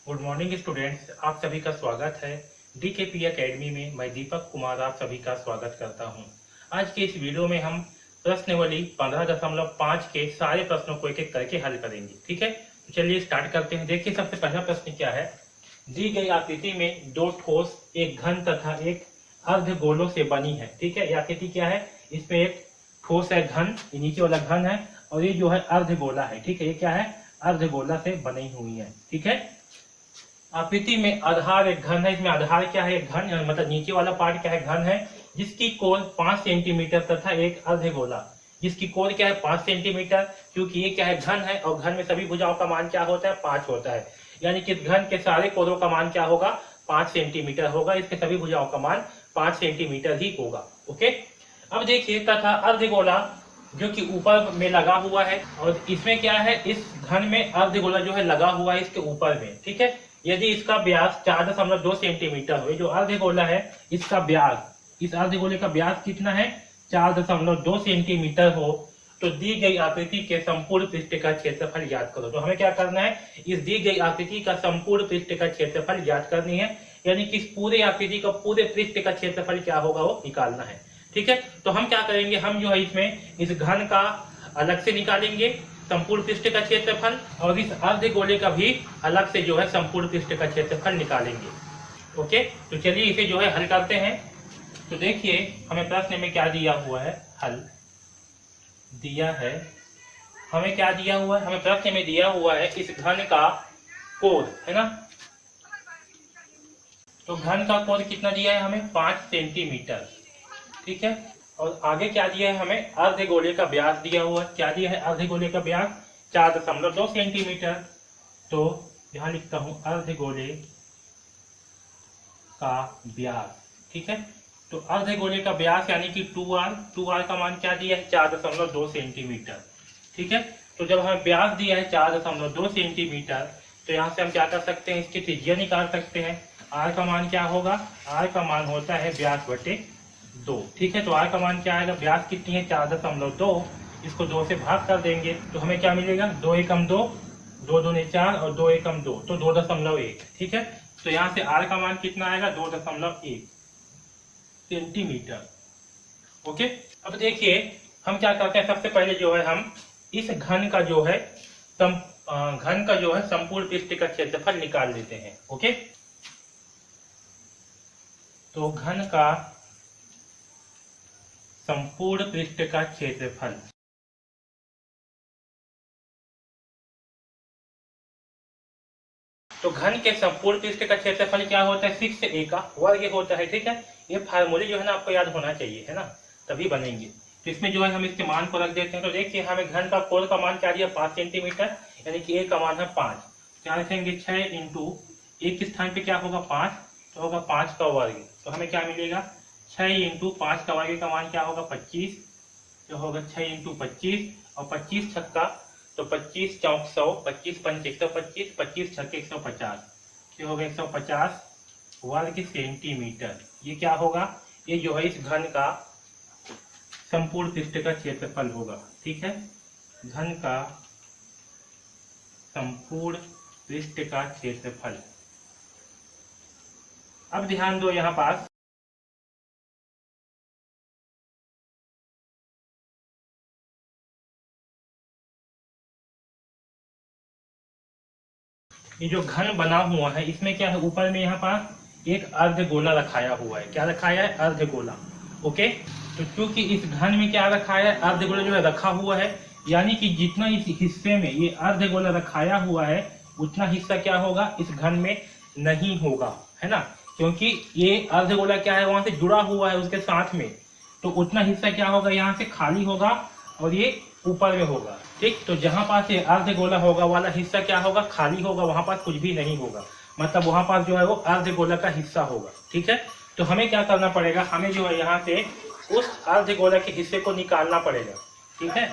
Good morning students, आप सभी का स्वागत है डीकेपी एकेडमी में। मैं दीपक कुमार आप सभी का स्वागत करता हूं। आज के इस वीडियो में हम प्रश्नावली 15.5 के सारे प्रश्नों को एक एक करके हल करेंगे। ठीक है, तो चलिए स्टार्ट करते हैं। देखिए, सबसे पहला प्रश्न क्या है। दी गई आकृति में दो ठोस, एक घन तथा एक अर्धगोलों से बनी है। ठीक है, ये आकृति क्या है, इसमें एक ठोस है घन, ये नीचे वाला घन है, और ये जो है अर्धगोला है। ठीक है, ये क्या है, अर्धगोला से बनी हुई है। ठीक है, आकृति में आधार एक घन है, इसमें आधार क्या है, एक घन, मतलब नीचे वाला पार्ट क्या है, घन है, जिसकी कोण 5 सेंटीमीटर तथा एक अर्धगोला जिसकी कोण क्या है 5 सेंटीमीटर। क्योंकि ये क्या है, घन है, और घन में सभी भुजाओं का मान क्या होता है, 5 होता है। यानी कि घन के सारे कोणों का मान क्या होगा, 5 सेंटीमीटर होगा। इसके सभी भुजाओं का मान 5 सेंटीमीटर ही होगा। ओके, अब देखिए, तथा अर्धगोला जो कि ऊपर में लगा हुआ है, और इसमें क्या है, इस घन में अर्धगोला जो है लगा हुआ है इसके ऊपर में। ठीक है, यदि इसका व्यास 4.2 सेंटीमीटर हो, जो अर्धगोला है इसका व्यास, इस अर्धगोले का व्यास कितना है, 4.2 सेंटीमीटर हो, तो दी गई आकृति के संपूर्ण पृष्ठ का क्षेत्रफल ज्ञात करो। तो हमें क्या करना है, इस दी गई आकृति का संपूर्ण पृष्ठ का क्षेत्रफल ज्ञात करनी है। यानी कि इस पूरे आकृति का पूरे पृष्ठ का क्षेत्रफल क्या होगा, वो निकालना है। ठीक है, तो हम क्या करेंगे, हम जो है इसमें इस घन का अलग से निकालेंगे संपूर्ण पृष्ठ का क्षेत्रफल, और इस अर्धगोले का भी अलग से जो है संपूर्ण पृष्ठ का क्षेत्रफल निकालेंगे। ओके, तो चलिए इसे जो है हल करते हैं। तो देखिए, हमें प्रश्न में क्या दिया हुआ है, हल दिया है, हमें क्या दिया हुआ है, हमें प्रश्न में दिया हुआ है इस घन का कोण, है ना। तो घन का कोण कितना दिया है हमें, 5 सेंटीमीटर। ठीक है, और आगे क्या दिया है हमें, अर्धगोले का व्यास दिया हुआ है। क्या दिया है, अर्धगोले का व्यास 4.2 सेंटीमीटर। तो यहां लिखता हूं अर्धगोले का व्यास। ठीक है, तो अर्धगोले का व्यास यानी कि 2r का मान क्या दिया है, 4.2 सेंटीमीटर। ठीक है, तो जब हमें व्यास दिया है 4.2 सेंटीमीटर, तो यहाँ से हम क्या कर सकते हैं, इसकी त्रिज्या निकाल सकते हैं। r का मान क्या होगा, r का मान होता है व्यास बटे 2। ठीक है, तो r का मान क्या आएगा, व्यास कितनी है 4.2, इसको 2 से भाग कर देंगे तो हमें क्या मिलेगा, 2 एकम 2, 2 दूनी 4 और 2 एकम 2, तो 2.1। ठीक है, तो यहाँ से r का मान कितना आएगा, 2.1 सेंटीमीटर। ओके, अब देखिए हम क्या करते हैं, सबसे पहले जो है हम इस घन का जो है संपूर्ण पृष्ठ का क्षेत्रफल निकाल लेते हैं। ओके, तो घन का संपूर्ण पृष्ठ का क्षेत्रफल, तो घन के संपूर्ण पृष्ठ का क्षेत्रफल क्या होता है, 6a का वर्ग होता है। ठीक है, ये फार्मूले जो है ना आपको याद होना चाहिए, है ना, तभी बनेंगे। तो इसमें जो है हम इसके मान को रख देते हैं। तो देखिए, हमें घन का कोण का मान क्या दिया, 5 सेंटीमीटर, यानी कि a का मान है 5। क्या लिखेंगे, 6 इंटू एक स्थान पे क्या होगा 5, तो होगा 5 का वर्ग। तो हमें क्या मिलेगा, 6 इंटू 5 का वर्ग का मान क्या होगा, 25, जो होगा 6 इंटू 25, और 25 छक्का, तो 25 चौक 100, 25 पंच 125, 25 छक्के 150, ये होगा 150 वर्ग सेंटीमीटर। ये क्या होगा, ये जो है इस घन का संपूर्ण पृष्ठ का क्षेत्रफल होगा। ठीक है, घन का संपूर्ण पृष्ठ का क्षेत्रफल। अब ध्यान दो यहाँ पास, ये जो घन बना हुआ है इसमें क्या है, ऊपर में यहाँ पास एक अर्धगोला रखाया हुआ है। क्या रखाया है, अर्धगोला। ओके, तो चूंकि इस घन में क्या रखा है, अर्धगोला जो है रखा हुआ है, यानी कि जितना इस हिस्से में ये अर्धगोला रखाया हुआ है, उतना हिस्सा क्या होगा, इस घन में नहीं होगा, है ना। क्योंकि ये अर्धगोला क्या है, वहां से जुड़ा हुआ है उसके साथ में, तो उतना हिस्सा क्या होगा, यहाँ से खाली होगा, और ये ऊपर में होगा। ठीक, तो जहां पास ये अर्धगोला होगा वाला हिस्सा क्या होगा, खाली होगा, वहां पास कुछ भी नहीं होगा, मतलब वहां पास जो है वो अर्धगोला का हिस्सा होगा। ठीक है, तो हमें क्या करना पड़ेगा, हमें जो है यहाँ से उस अर्धगोला के हिस्से को निकालना पड़ेगा। ठीक है,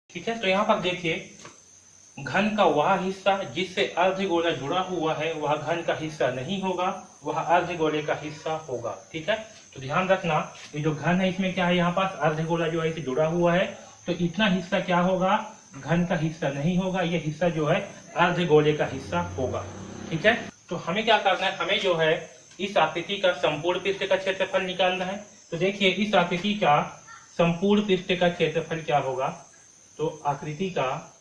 ठीक है, तो यहाँ पर देखिए घन का वह हिस्सा जिससे अर्धगोला जुड़ा हुआ है वह घन का हिस्सा नहीं होगा, वह अर्धगोले का हिस्सा होगा। ठीक है, तो ध्यान रखना ये जो घन है इसमें क्या है, यहाँ पास अर्धगोला जो है इसे जुड़ा हुआ है, तो इतना हिस्सा क्या होगा, घन का हिस्सा नहीं होगा, ये हिस्सा जो है अर्धगोले का हिस्सा होगा। ठीक है, तो हमें क्या करना है, हमें जो है इस आकृति का संपूर्ण पृष्ठ का क्षेत्रफल निकालना है। तो देखिए इस आकृति का संपूर्ण पृष्ठ का क्षेत्रफल क्या होगा, तो आकृति का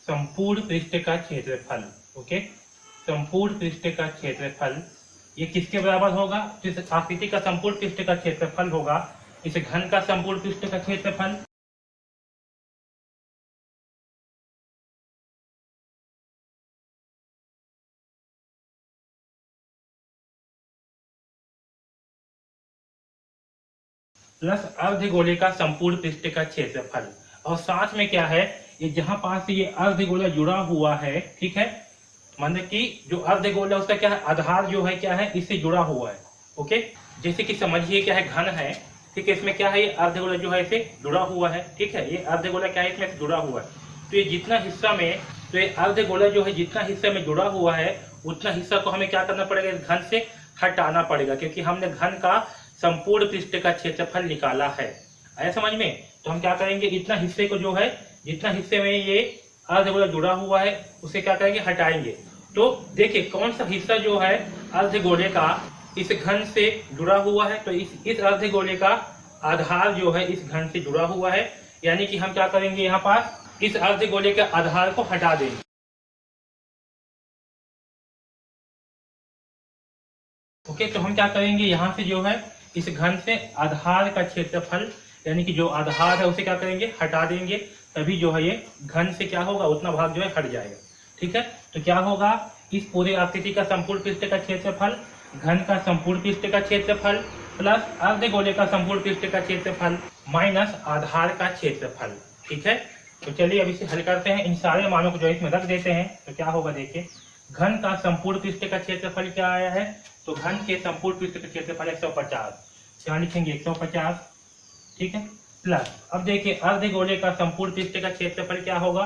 संपूर्ण पृष्ठ का क्षेत्रफल, ओके, संपूर्ण पृष्ठ का क्षेत्रफल ये किसके बराबर होगा, जिस आकृति का संपूर्ण पृष्ठ का क्षेत्रफल होगा इस घन का संपूर्ण पृष्ठ का क्षेत्रफल प्लस अर्धगोले का संपूर्ण पृष्ठ का क्षेत्रफल, और साथ में क्या है, ये जहां पास ये अर्धगोला जुड़ा हुआ है, ठीक है, मतलब कि जो अर्धगोला उसका क्या है, आधार जो है क्या है, इससे जुड़ा हुआ है। ओके, जैसे कि समझिए क्या है, घन है, ठीक है, इसमें क्या है, ये अर्धगोला जो है इसे जुड़ा हुआ है। ठीक है, ये अर्धगोला क्या है, इसमें से जुड़ा हुआ है, तो ये जितना हिस्सा में, तो ये अर्धगोला जो है जितना हिस्से में जुड़ा हुआ है उतना हिस्सा को हमें क्या करना पड़ेगा, इस घन से हटाना पड़ेगा, क्योंकि हमने घन का संपूर्ण पृष्ठ का क्षेत्रफल निकाला है। आया समझ में, तो हम क्या करेंगे, इतना हिस्से को जो है, जितना हिस्से में ये अर्धगोला जुड़ा हुआ है उसे क्या करेंगे, हटाएंगे। तो देखिए कौन सा हिस्सा जो है अर्धगोले का इस घन से जुड़ा हुआ है, तो इस अर्धगोले का आधार जो है इस घन से जुड़ा हुआ है, यानी कि हम क्या करेंगे, यहाँ पास इस अर्धगोले के आधार को हटा देंगे। ओके, तो हम क्या करेंगे, यहाँ से जो है इस घन से आधार का क्षेत्रफल यानी कि जो आधार है उसे क्या करेंगे, हटा देंगे, तभी जो है ये घन से क्या होगा, उतना भाग जो है हट जाएगा। ठीक है, तो क्या होगा, इस पूरे आकृति का संपूर्ण पृष्ठ का क्षेत्रफल घन का संपूर्ण पृष्ठ का क्षेत्रफल प्लस अर्धगोले का संपूर्ण पृष्ठ का क्षेत्रफल माइनस आधार का क्षेत्रफल। ठीक है, तो चलिए अब इसे हल करते हैं, इन सारे मानों को जो इसमें रख देते हैं, तो क्या होगा, देखिए घन का संपूर्ण पृष्ठ का क्षेत्रफल क्या आया है, तो घन के संपूर्ण पृष्ठ का क्षेत्रफल 150, यहाँ लिखेंगे 150। ठीक है, प्लस अब देखिए अर्धगोले का संपूर्ण पृष्ठ का क्षेत्रफल क्या होगा,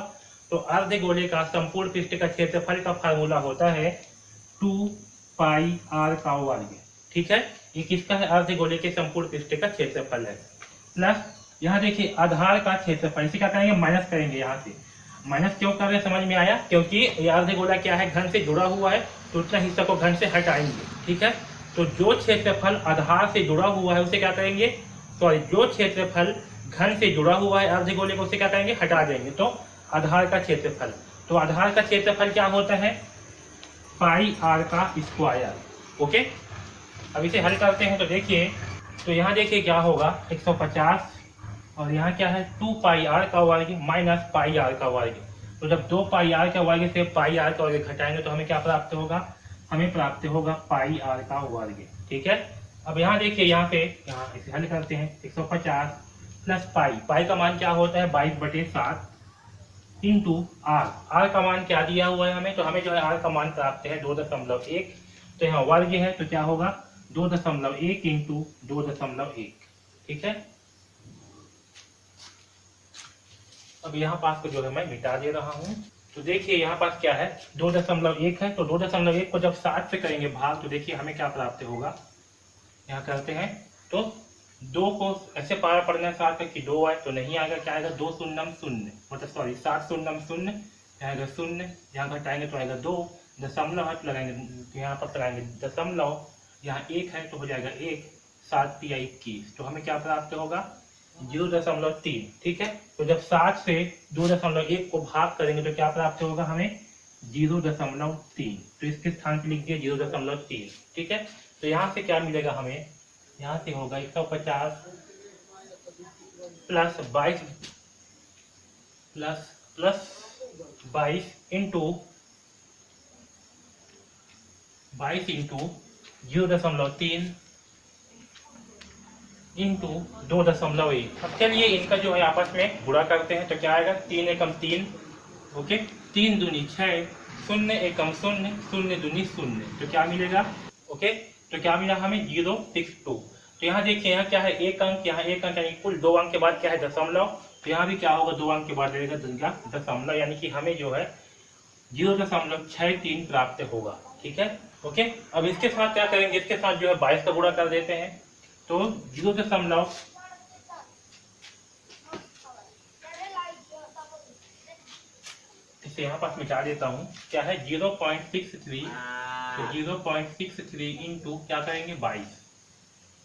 तो अर्धगोले का संपूर्ण पृष्ठ का क्षेत्रफल का फार्मूला होता है 2 पाई r का वर्ग। ठीक है, ये किसका है, अर्धगोले के संपूर्ण पृष्ठ का क्षेत्रफल है। प्लस यहाँ देखिए आधार का क्षेत्रफल, इसे क्या करेंगे, माइनस करेंगे, यहाँ से माइनस क्यों कर रहे हैं समझ में आया, क्योंकि ये अर्धगोला क्या है, घन से जुड़ा हुआ है, तो उतना हिस्सा को घन से हटाएंगे। ठीक है, तो जो क्षेत्रफल आधार से जुड़ा हुआ है उसे क्या करेंगे, सॉरी जो क्षेत्रफल घन से जुड़ा हुआ है अर्धगोले को उसे क्या करेंगे, हटा देंगे, तो आधार का क्षेत्रफल, तो आधार का क्षेत्रफल क्या होता है, पाई r का स्क्वायर। ओके, अब इसे हल करते हैं, तो देखिए, तो यहाँ देखिए क्या होगा 150 और यहाँ क्या है 2 पाई r का वर्ग माइनस पाई r का वर्ग। तो जब 2 पाई r का वर्ग से पाई r का वर्ग घटाएंगे तो हमें क्या प्राप्त होगा, हमें प्राप्त होगा पाई r का वर्ग। ठीक है, अब यहाँ देखिए यहाँ पे यहाँ इसे हल करते हैं, 150 प्लस पाई का मान क्या होता है 22/7 इंटू r का मान क्या दिया हुआ है हमें, तो हमें जो है r का मान प्राप्त है 2.1, तो यहाँ वर्ग है तो क्या होगा 2.1 इंटू 2.1। ठीक है, अब यहाँ पास को जो है मैं मिटा दे रहा हूँ, तो देखिए यहाँ पास क्या है 2.1 है, तो 2.1 को जब 7 से करेंगे भाग, तो देखिए हमें क्या प्राप्त होगा, यहाँ करते हैं, तो 2 को ऐसे पार पढ़ना 7 कि 2 आए तो नहीं आएगा, क्या आएगा 2 शून्यम शून्य, मतलब सॉरी 7 शून्यम शून्य, यहाँ आएगा 0, यहाँ घटाएंगे तो आएगा 2, दशमलव हाथ लगाएंगे तो यहाँ पर लगाएंगे दशमलव, यहाँ 1 है तो हो जाएगा 1, 7 तिया 21, तो हमें क्या प्राप्त होगा 0.3। ठीक है, तो जब 7 से 2.1 को भाग करेंगे तो क्या प्राप्त होगा हमें 0.3, तो इसके स्थान पर लिख दिया 0.3। ठीक है, तो यहाँ से क्या मिलेगा हमें, यहाँ से होगा 150 प्लस 22 इंटू 0.3 इंटू 2.1। अब चलिए इनका जो है आपस में गुणा करते हैं, तो क्या आएगा 3 एकम 3, ओके, 3 दूनी 6, 0 एकम 0, 0 दूनी 0, तो क्या मिलेगा, ओके, तो क्या मिला हमें 062। तो यहाँ देखिए, यहाँ क्या है, एक अंक, यहाँ एक अंक, यानी कुल 2 अंक के बाद क्या है, दशमलव। तो यहाँ भी क्या होगा, 2 अंक के बाद रहेगा दशमलव, यानी कि हमें जो है 0.63 प्राप्त होगा। ठीक है, ओके। अब इसके साथ क्या करेंगे, इसके साथ जो है 22 का गुणा कर देते हैं। तो 0. इसे यहाँ पास मिटा देता हूँ, क्या है 0.63। तो 0.63 इंटू क्या करेंगे 22।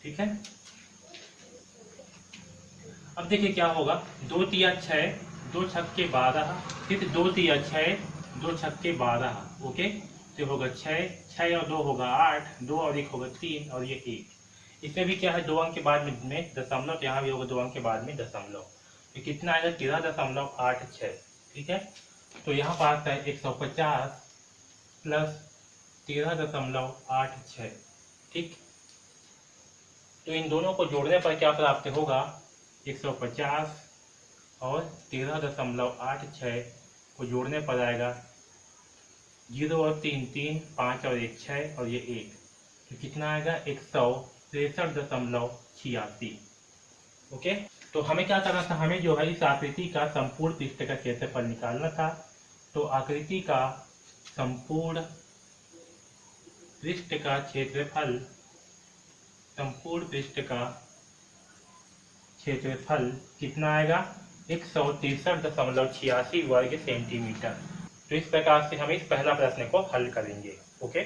ठीक है, अब देखिए क्या होगा, 2 तिया 6, 2 छक्के 12, फिर 2 तिया 6, 2 छक्के 12। ओके, तो होगा 6, 6 और 2 होगा 8, 2 और 1 होगा 3 और ये 1। इसमें भी क्या है, 2 अंक के बाद में दशमलव, तो यहाँ भी होगा 2 अंक के बाद में दशमलव। तो कितना आएगा, 13.86। ठीक है, तो यहाँ पास है 150 प्लस 13.86। ठीक, तो इन दोनों को जोड़ने पर क्या प्राप्त होगा, 150 और 13.86 को जोड़ने पर आएगा 0 और 3 3, 5 और 1 6 और ये 1। तो कितना आएगा, 163.86। ओके, तो हमें क्या करना था, हमें जो है इस आकृति का संपूर्ण पृष्ठ का क्षेत्रफल निकालना था। तो आकृति का संपूर्ण पृष्ठ का क्षेत्रफल, संपूर्ण पृष्ठ का क्षेत्रफल कितना आएगा, 163.86 वर्ग सेंटीमीटर। तो इस प्रकार से हम इस पहला प्रश्न को हल करेंगे। ओके।